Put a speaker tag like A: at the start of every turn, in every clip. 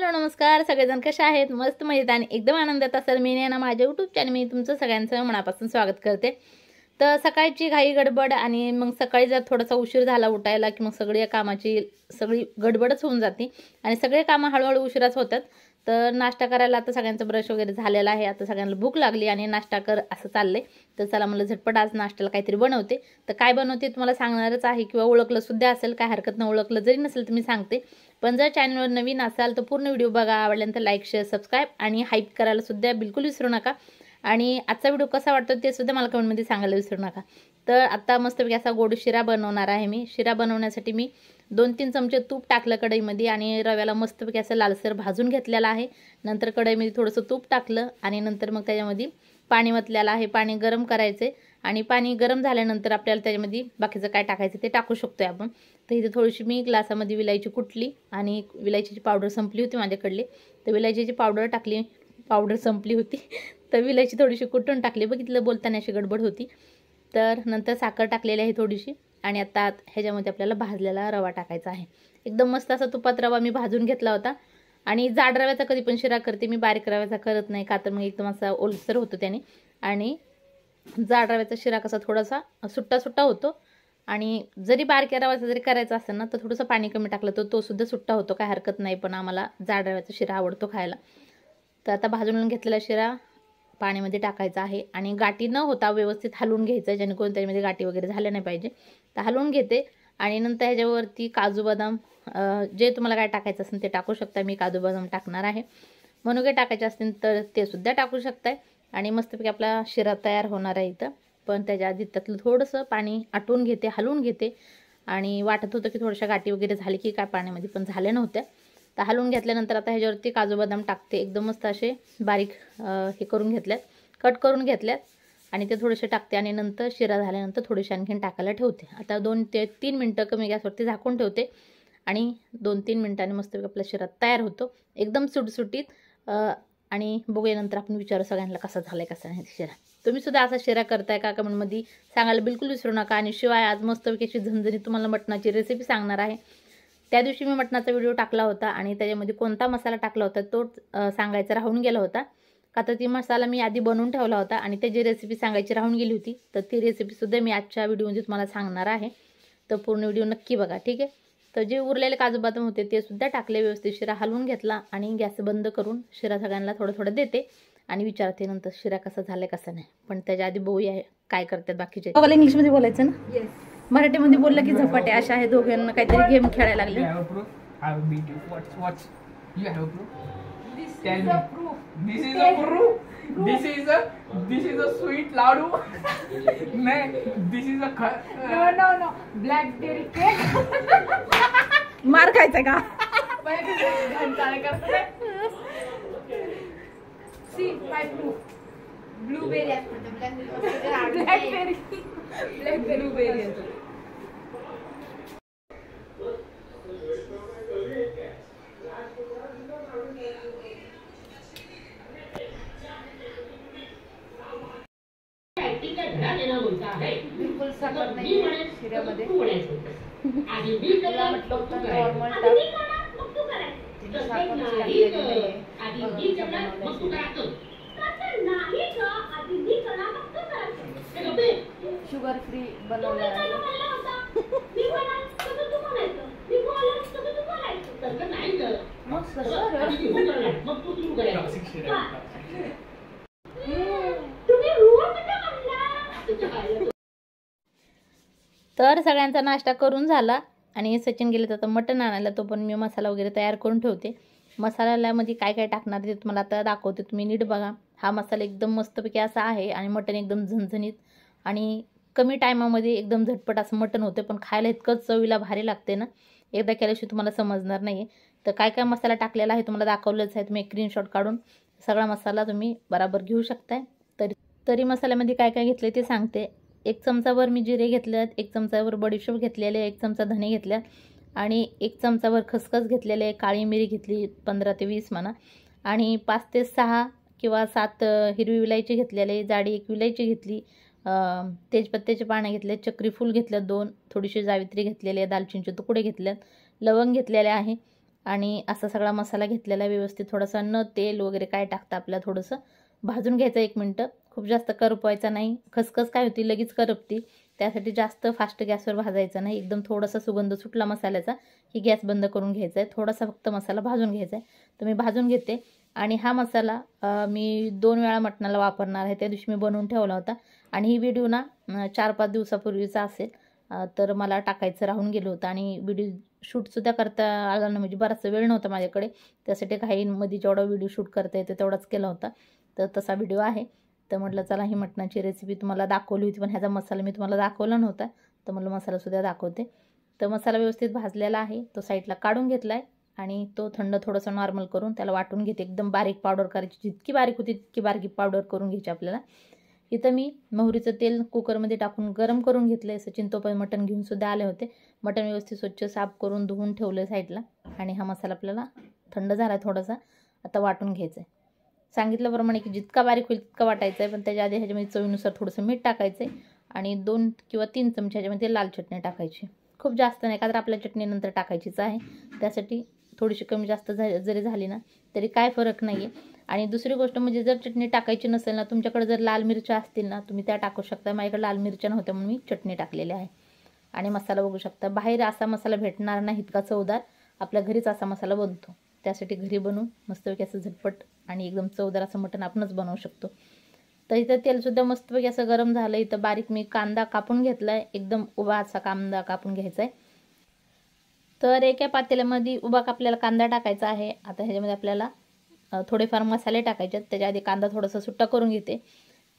A: Hello नमस्कार सगळेजण कसे आहेत मस्त मजेत आणि एकदम आनंदात असाल मी ना माझ्या YouTube चॅनल मी तुमचं सगळ्यांचं मनापासून स्वागत करते। तर सकाळची घाई गडबड आणि मग सकाळी जर थोडासा उशीर झाला उठायला की मग सगळी कामाची सगळी गडबडच होऊन जाते आणि सगळे काम हळूहळू उशिराच होतात। तर नाश्ता करायला आता सगळ्यांचं ब्रश वगैरे झालेला आहे, आता सगळ्यांना भूक लागली आणि नाश्ता कर असं चाललंय। तर चला मला झटपट आज नाश्त्याला काहीतरी बनवते। तर काय बनवते तुम्हाला सांगणारच आहे किंवा ओळखलं सुद्धा असेल, काय हरकत नाही, ओळखलं जरी नसेल तर मी सांगते। पण जर चॅनलवर नवीन असाल तर पूर्ण व्हिडिओ बघा, आवडल्यानंतर लाईक शेअर सबस्क्राईब आणि हाईप करायला सुद्धा बिलकुल विसरू नका। आणि आजचा व्हिडिओ कसा वाटतो ते सुद्धा मला कमेंटमध्ये सांगायला विसरू नका। तर आता मस्तपैकी असा गोड शिरा बनवणार आहे मी। शिरा बनवण्यासाठी मी 2-3 चमचे तूप टाकलं कढईमध्ये आणि रव्याला मस्तपैकी असं लालसर भाजून घेतलेला आहे। नंतर कढईमध्ये थोडंसं तूप टाकलं आणि नंतर मग त्याच्यामध्ये पाणी वतलेलं आहे, पाणी गरम करायचे आणि पाणी गरम झाल्यानंतर आपल्याला त्याच्यामध्ये बाकीचं काय टाकायचं ते टाकू शकतोय आपण। तर इथे थोडीशी मी ग्लासामध्ये विलायची कुटली आणि विलायचीची पावडर संपली होती माझ्याकडली, तर विलायचीची पावडर टाकली, पावडर संपली होती तर विलायची थोडीशी कुटून टाकली, बघितलं बोलताना अशी गडबड होती। तर नंतर साखर टाकलेली आहे थोडीशी आणि आता ह्याच्यामध्ये आपल्याला भाजलेला रवा टाकायचा आहे। एकदम मस्त असा तुपात रवा मी भाजून घेतला होता आणि जाड रव्याचा कधी पण शिरा करते मी, बारीक रव्याचा करत नाही का तर मग एकदम असा ओलसर होतो त्याने। आणि जाड रव्याचा शिरा कसा थोडासा सुट्टा सुट्टा होतो आणि जरी बारक्या रव्याचा जरी करायचा असेल ना तर थोडंसं पाणी कमी टाकलं तर तो सुद्धा सुट्टा होतो, काय हरकत नाही, पण आम्हाला जाड रव्याचा शिरा आवडतो खायला। तर आता भाजून घेतलेला शिरा पाण्यामध्ये टाकायचा आहे आणि गाठी न होता व्यवस्थित हलवून घ्यायचं, जेणेकरून त्यामध्ये गाठी वगैरे झाल्या नाही पाहिजे। तर हलवून घेते आणि नंतर ह्याच्यावरती काजू बदाम जे तुम्हाला काय टाकायचं असेल ते टाकू शकता। मी काजू बदाम टाकणार आहे, मनुके टाकायचे असतील तर ते सुद्धा टाकू शकताय आणि मस्तपैकी आपला शिरा तयार होणार आहे इथं। पण त्याच्या आधी त्यातलं थोडंसं पाणी आटवून घेते, हलवून घेते आणि वाटत होतं की थोड्याशा गाठी वगैरे झाली की काय पाण्यामध्ये, पण झाल्या नव्हत्या। तर हलवून घेतल्यानंतर आता ह्याच्यावरती काजू बदाम टाकते, एकदम मस्त असे बारीक हे करून घेतल्यात, कट करून घेतल्यात आणि ते थोडेसे टाकते आणि नंतर शिरा झाल्यानंतर थोडेसे आणखीन टाकायला ठेवते। आता 2 ते 3 मिनटं कमी गॅसवरती झाकून ठेवते आणि 2-3 मिनिटांनी मस्तपैकी आपला शिरा तयार होतो, एकदम सुटसुटीत। आणि बघूया नंतर आपण विचारू सगळ्यांना कसा झालाय कसा नाही शिरा। तुम्ही सुद्धा असा शिरा करताय का कमेंटमध्ये सांगायला बिलकुल विसरू नका। आणि शिवाय आज मस्तपैकी अशी झणझणीत तुम्हाला मटणाची रेसिपी सांगणार आहे। त्या दिवशी मी मटणाचा व्हिडिओ टाकला होता आणि त्याच्यामध्ये कोणता मसाला टाकला होता तो सांगायचा राहून गेला होता, का तर ती मसाला मी आधी बनवून ठेवला होता आणि त्याची रेसिपी सांगायची राहून गेली होती। तर ती रेसिपीसुद्धा मी आजच्या व्हिडिओमध्ये तुम्हाला सांगणार आहे, तर पूर्ण व्हिडिओ नक्की बघा, ठीक आहे। तर जे उरलेले काजू बदाम होते ते सुद्धा टाकले, व्यवस्थित शिरा हलवून घेतला आणि गॅस बंद करून शिरा सगळ्यांना थोडं थोडं देते आणि विचारते नंतर शिरा कसा झालाय कसा नाही। पण त्याच्या आधी बघूया काय करतात बाकीचे। बघा इंग्लिशमध्ये बोलायचं ना, मराठीमध्ये बोललं की झपाटे अशा आहे, दोघांना काहीतरी गेम खेळायला लागले।
B: This is a sweet ladu. This is a no blackberry cake.
A: मार खायचा का?
B: See my blueberry. Blueberry.
A: बिलकुल साखर नाही शिऱ्यामध्ये, नॉर्मल शुगर फ्री बनवलं आहे। तर सगळ्यांचा नाश्ता करून झाला आणि सचिन गेले तर मटण आणायला, तो पण मी मसाला वगैरे तयार करून ठेवते। मसाल्यामध्ये काय काय टाकणार ते तुम्हाला आता दाखवते, तुम्ही नीट बघा। हा मसाला एकदम मस्तपैकी असा आहे आणि मटण एकदम झणझणीत आणि कमी टायमामध्ये एकदम झटपट असं मटण होते, पण खायला इतकं चवीला भारी लागते ना, एकदा केल्याशिवाय तुम्हाला समजणार नाही। तर काय काय मसाला टाकलेला आहे तुम्हाला दाखवलंच आहे, तुम्ही स्क्रीनशॉट काढून सगळा मसाला तुम्ही बराबर घेऊ शकताय। तरी मसाल्यामध्ये काय काय घेतले ते सांगते। 1 चमचाभर मी जिरे घेतलेत, 1 चमचाभर बडीशोप घेतलेले, 1 चमचा धने घेतल्यात आणि 1 चमचाभर खसखस घेतलेले, काळी मिरी घेतली 15 ते 20 म्हणा आणि 5 ते 6 किंवा 7 हिरवी विलायची घेतलेले, जाडी 1 विलायची घेतली, तेजपत्त्याचे पाने घेतले, चक्री फूल घेतले 2, थोडीशी जावित्री घेतलेली आहे, दालचिनीचे तुकडे घेतलेत, लवंग घेतलेले आहे आणि असा सगळा मसाला घेतलेला व्यवस्थित, थोडासा न तेल वगैरे काय टाकता आपल्याला थोडंसं भाजून घ्यायचं 1 मिनटं. खूप जास्त करपवायचा नाही, खसखस काय होती लगेच करपती, त्यासाठी जास्त फास्ट गॅसवर भाजायचं नाही. एकदम थोडासा सुगंध सुटला मसाल्याचा की गॅस बंद करून घ्यायचा आहे. थोडासा फक्त मसाला भाजून घ्यायचा आहे. तर मी भाजून घेते. आणि हा मसाला मी 2 वेळा मटणाला वापरणार आहे. त्या दिवशी मी बनवून ठेवला होता आणि ही व्हिडिओ ना 4-5 दिवसापूर्वीचा असेल. तर मला टाकायचं राहून गेलं होतं आणि व्हिडिओ शूटसुद्धा करता आला नाही, म्हणजे बराच वेळ नव्हता माझ्याकडे. त्यासाठी घाईमध्ये जेवढा व्हिडिओ शूट करता येते तेवढाच केला होता. तर तसा व्हिडिओ आहे. तर म्हटलं चला ही मटणाची रेसिपी तुम्हाला दाखवली होती, पण ह्याचा मसाला मी तुम्हाला दाखवला नव्हता. तर म्हटलं मसालासुद्धा दाखवते. तर मसाला व्यवस्थित भाजलेला आहे, तो साईडला काढून घेतला आहे आणि तो थंड थोडंसं नॉर्मल करून त्याला वाटून घेते. एकदम बारीक पावडर करायची, जितकी बारीक होती तितकी बारीक पावडर करून घ्यायची आपल्याला. इथं मी मोहरीचं तेल कुकरमध्ये टाकून गरम करून घेतलं आहे. सचिन तो पण मटण घेऊन सुद्धा आले होते. मटण व्यवस्थित स्वच्छ साफ करून धुवून ठेवलं साईडला. आणि हा मसाला आपल्याला थंड झाला थोडासा, आता वाटून घ्यायचा आहे. सांगितल्याप्रमाणे की जितका बारीक होईल तितका वाटायचा आहे, पण त्याच्या आधी ह्याच्यामध्ये चवीनुसार थोडंसं मीठ टाकायचं आहे आणि 2 किंवा 3 चमचे ह्याच्यामध्ये लाल चटणी टाकायची. खूप जास्त नाही, का तर आपल्या चटणीनंतर टाकायचीच आहे, त्यासाठी थोडीशी कमी जास्त जरी झाली ना तरी काय फरक नाही आहे. आणि दुसरी गोष्ट म्हणजे जर चटणी टाकायची नसेल ना, तुमच्याकडे जर लाल मिरच्या असतील ना तुम्ही त्या टाकू शकता. माझ्याकडे लाल मिरच्या नव्हत्या म्हणून मी चटणी टाकलेली आहे. आणि मसाला बघू शकता, बाहेर असा मसाला भेटणार नाही इतका चवदार, आपल्या घरीच असा मसाला बनतो. त्यासाठी घरी बनवून मस्तपैकी असं झटपट आणि एकदम चवदार असं मटण आपणच बनवू शकतो. तर इथं तेलसुद्धा मस्तपैकी असं गरम झालं. इथं बारीक मी कांदा कापून घेतला आहे, एकदम उभा असा कांदा कापून घ्यायचा आहे. तर एका पातेल्यामध्ये उभा कापलेला कांदा टाकायचा आहे. आता ह्याच्यामध्ये आपल्याला थोडेफार मसाले टाकायचे आहेत. त्याच्या आधी कांदा थोडासा सुट्टा करून घेते.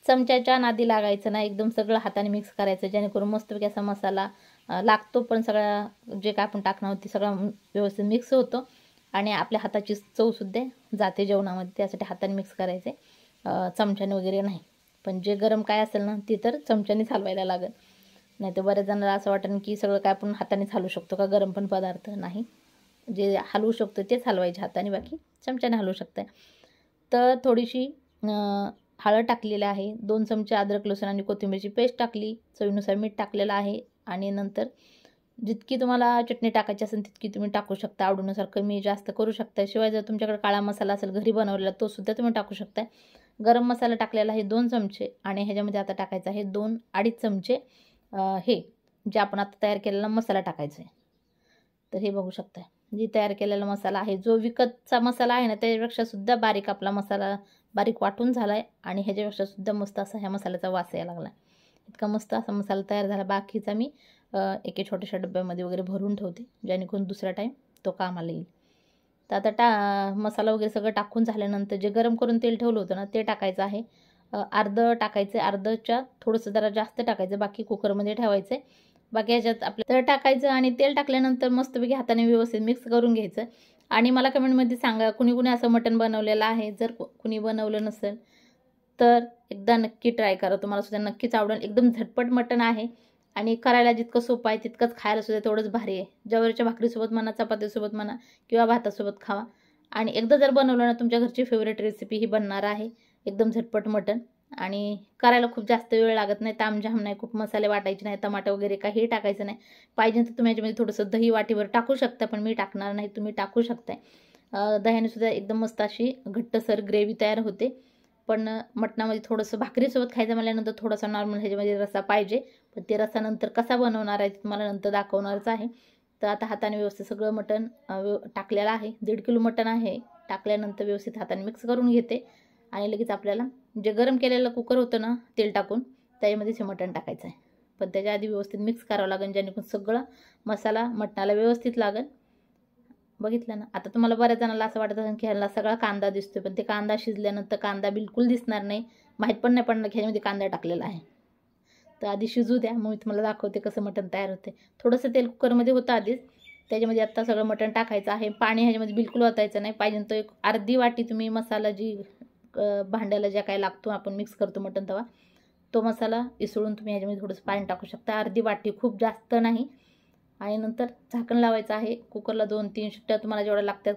A: चमच्याच्या नादी लागायचं ना, एकदम सगळं हाताने मिक्स करायचं, जेणेकरून मस्तपैकी असा मसाला लागतो, पण सगळा जे काय आपण टाकणार आहोत ते सगळं व्यवस्थित मिक्स होतं आणि आपल्या हाताची चवसुद्धा जाते जेवणामध्ये. त्यासाठी हाताने मिक्स करायचे, चमच्याने वगैरे नाही. पण जे गरम काय असेल ना ते तर चमच्याने हलवायला लागेल, नाही तर बऱ्याच जणांना असं वाटेल की सगळं काय आपण हातानेच हलवू शकतो का, गरम पण पदार्थ नाही. जे हलवू शकतो तेच हलवायचे हाताने, बाकी चमच्याने हलवू शकते. तर थोडीशी हळद टाकलेली आहे, 2 चमचे अद्रक लसूण आणि कोथिंबीरची पेस्ट टाकली, चवीनुसार मीठ टाकलेलं आहे. आणि नंतर जितकी तुम्हाला चटणी टाकायची असेल तितकी तुम्ही टाकू शकता, आवडीनुसार कमी जास्त करू शकता. शिवाय जर तुमच्याकडे काळा मसाला असेल घरी बनवलेला तो सुद्धा तुम्ही टाकू शकता. गरम मसाला टाकलेला आहे 2 चमचे आणि ह्याच्यामध्ये आता टाकायचं आहे 2-2.5 चमचे हे जे आपण आता तयार केलेला मसाला टाकायचा आहे. तर हे बघू शकता, जी तयार केलेला मसाला आहे, जो विकतचा मसाला आहे ना त्याच्यापेक्षा सुद्धा बारीक आपला मसाला बारीक वाटून झाला आहे आणि ह्याच्यापेक्षा सुद्धा मस्त असा ह्या मसाल्याचा वास यायला लागला. इतका मस्त असा मसाला तयार झाला. बाकीचा मी एके छोट्याशा डब्यामध्ये वगैरे भरून ठेवते, जेणेकरून दुसरा टाईम तो कामाला येईल. तर आता मसाला वगैरे सगळं टाकून झाल्यानंतर जे गरम करून तेल ठेवलं होतं ना ते टाकायचं आहे. अर्धं टाकायचं, अर्धच्या थोडंसं जरा जास्त टाकायचं, बाकी कुकरमध्ये ठेवायचं आहे. बाकी ह्याच्यात आपलं तर टाकायचं आणि तेल टाकल्यानंतर मस्तपैकी हाताने व्यवस्थित मिक्स करून घ्यायचं. आणि मला कमेंटमध्ये सांगा कुणी कुणी असं मटण बनवलेलं आहे. जर कुणी बनवलं नसेल तर एकदा नक्की ट्राय करा, तुम्हाला सुद्धा नक्कीच आवडेल. एकदम झटपट मटण आहे आणि करायला जितकं सोपं आहे तितकंच खायला सुद्धा तेवढंच भारी आहे. ज्वारीच्या भाकरीसोबत म्हणा, चपातीसोबत म्हणा किंवा भातासोबत खावा. आणि एकदा जर बनवलं ना तुमच्या घरची फेवरेट रेसिपी ही बनणार आहे. एकदम झटपट मटण आणि करायला खूप जास्त वेळ लागत नाही, तामझाम नाही, खूप मसाले वाटायचे नाही, टमाटर वगैरे काही टाकायचं नाही. पाहिजे तर तुम्ही याच्यामध्ये थोडंसं दही वाटीवर टाकू शकता, पण मी टाकणार नाही, तुम्ही टाकू शकताय. दह्याने सुद्धा एकदम मस्त अशी घट्टसर ग्रेव्ही तयार होते. पण मटणामध्ये थोडंसं भाकरीसोबत खायचं म्हणल्यानंतर थोडासा नॉर्मल ह्याच्यामध्ये रस्सा पाहिजे, पण ते रस्सा नंतर कसा बनवणार आहे ते तुम्हाला नंतर दाखवणारच आहे. तर आता हाताने व्यवस्थित सगळं मटण टाकलेलं आहे. 1.5 किलो मटण आहे. टाकल्यानंतर व्यवस्थित हाताने मिक्स करून घेते आणि लगेच आपल्याला जे गरम केलेलं कुकर होतं ना तेल टाकून त्याच्यामध्येच हे मटण टाकायचं आहे. पण त्याच्या आधी व्यवस्थित मिक्स करावं लागेल, जेणेकरून सगळं मसाला मटणाला व्यवस्थित लागेल. बघितलं ना, आता तुम्हाला बऱ्याच जणांना असं वाटत असेल की ह्याला सगळा कांदा दिसतोय, पण ते कांदा शिजल्यानंतर कांदा बिलकुल दिसणार नाही, माहीत पण नाही पडणार की ह्याच्यामध्ये कांदा टाकलेला आहे. तर आधी शिजू द्या, मग मी तुम्हाला दाखवते कसं मटण तयार होते. थोडंसं तेल कुकरमध्ये होतं आधीच, त्याच्यामध्ये आत्ता सगळं मटण टाकायचं आहे. पाणी ह्याच्यामध्ये बिलकुल ओतायचं नाही. पाहिजे तर एक अर्धी वाटी तुम्ही मसाला जी भांड्याला ज्या काय लागतो आपण मिक्स करतो मटण तवा, तो मसाला इसळून तुम्ही ह्याच्यामध्ये थोडंसं पाणी टाकू शकता, अर्धी वाटी, खूप जास्त नाही. आणि नंतर झाकण लावायचं आहे. कुकरला 2-3 शिट्ट्या तुम्हाला जेवढ्या लागतात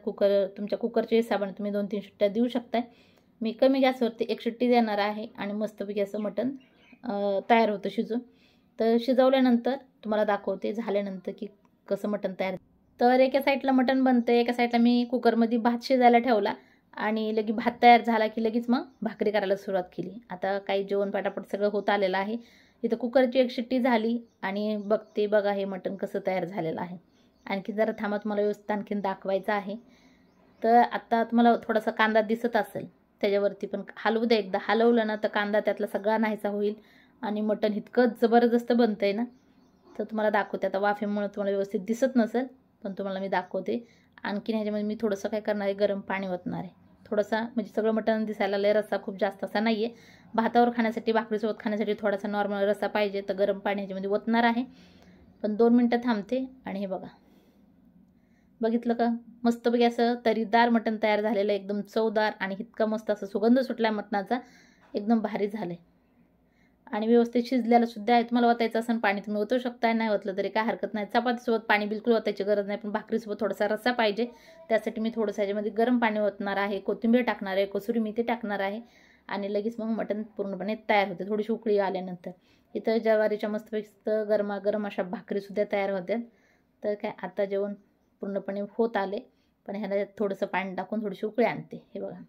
A: तुमच्या कुकरच्या हिशोबाने तुम्ही 2-3 शिट्ट्या देऊ शकताय. मी कमी गॅसवरती 1 शिट्टी देणार आहे आणि मस्तपैकी असं मटण तयार होतं शिजून. तर शिजवल्यानंतर तुम्हाला दाखवते झाल्यानंतर की कसं मटण तयार. तर एका साईडला मटण बनतं, एका साईडला मी कुकरमध्ये भात शिजायला ठेवला आणि लगेच भात तयार झाला की लगेच मग भाकरी करायला सुरुवात केली. आता काही जेवण पटापट सगळं होत आलेलं आहे. इथं कुकरची एक शिट्टी झाली आणि बघते बघा हे मटण कसं तयार झालेलं आहे. आणखी जरा थांबा, तुम्हाला व्यवस्थित आणखीन दाखवायचं आहे. तर आता तुम्हाला थोडासा कांदा दिसत असेल, त्याच्यावरती पण हलवू द्या. एकदा हलवलं ना तर कांदा त्यातला सगळा नाहीसा होईल आणि मटण इतकं जबरदस्त बनतं आहे ना. तर तुम्हाला दाखवते. आता वाफेमुळे तुम्हाला व्यवस्थित दिसत नसेल पण तुम्हाला मी दाखवते. आणखीन ह्याच्यामध्ये मी थोडंसं काय करणार आहे, गरम पाणी ओतणार आहे थोडंसा, म्हणजे सगळं मटण दिसायला लय रस्सा खूप जास्त असा नाही आहे. भातावर खाण्यासाठी, भाकरीसोबत खाण्यासाठी थोडासा नॉर्मल रस्सा पाहिजे, तर गरम पाणी ह्याच्यामध्ये ओतणार आहे. पण 2 मिनटं थांबते आणि हे बघा, बघितलं का मस्तपैकी असं तरीदार मटण तयार झालेलं आहे, एकदम चवदार आणि इतका मस्त असं सुगंध सुटला मटणाचा, एकदम भारी झालं आहे आणि व्यवस्थित शिजलेलं सुद्धा आहे. तुम्हाला ओतायचं असेल पाणी तुम्ही ओतू शकता, नाही ओतलं तरी काय हरकत नाही. चपातीसोबत पाणी बिलकुल ओतायची गरज नाही, पण भाकरीसोबत थोडासा रस्सा पाहिजे, त्यासाठी मी थोडंसं ह्याच्यामध्ये गरम पाणी ओतणार आहे, कोथिंबीर टाकणार आहे, कसुरी मेथी टाकणार आहे आणि लगेच मग मटण पूर्णपणे तयार होते. थोडीशी उकळी आल्यानंतर इथं ज्वारीच्या मस्तपैकी गरमागरम अशा भाकरीसुद्धा तयार होत्या. तर काय आता जेवण पूर्णपणे होत आले, पण ह्याला थोडंसं पाणी टाकून थोडीशी उकळी आणते. हे बघा,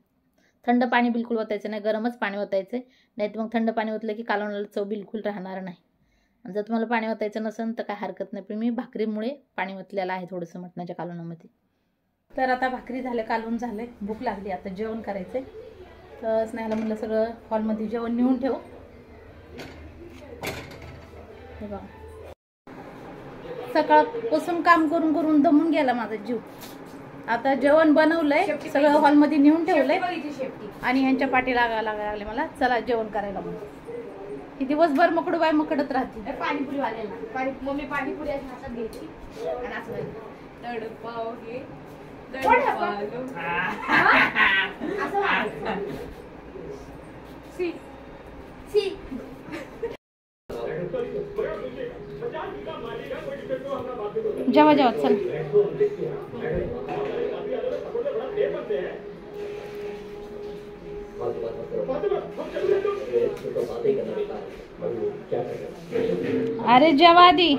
A: थंड पाणी बिलकुल ओतायचं नाही, गरमच पाणी ओतायचं आहे, नाही तर मग थंड पाणी ओतलं की कालवणाला चव बिलकुल राहणार नाही. आणि जर तुम्हाला पाणी ओतायचं नसेल तर काय हरकत नाही, पण मी भाकरीमुळे पाणी ओतलेलं आहे थोडंसं मटणाच्या कालवणामध्ये. तर आता भाकरी झालं, कालवून झालं, भूक लागली, आता जेवण करायचं आहे. तर स्नेहाला म्हटलं सगळं हॉलमध्ये जेवण नेऊन ठेव. हे बघा, सकाळपासून काम करून करून दमून गेला माझा जीव. आता जेवण बनवलंय, सगळं हॉलमध्ये नेऊन ठेवलंय आणि ह्यांच्या पाठी लागायला लागले मला, चला जेवण करायला. म्हणून ही दिवसभर मकडूबाई मकडत राहते.
B: पाणीपुरी वाल्याला मम्मी पाणीपुरी हातात घ्यायची आणि असं तडपाव घे सी सी
A: जेवा जेवा चल. अरे जेवा आधी.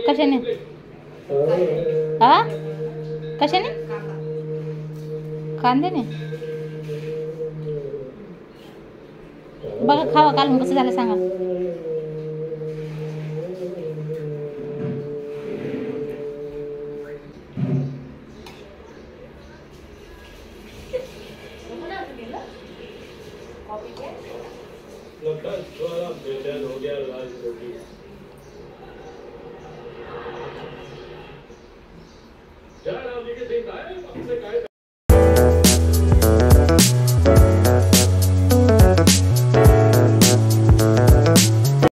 A: कशाने हा कशाने कांद्याने बघा, खावा कालून कसं झालं सांगा.
C: क्या नाम जी के सिंह आए, अपने काय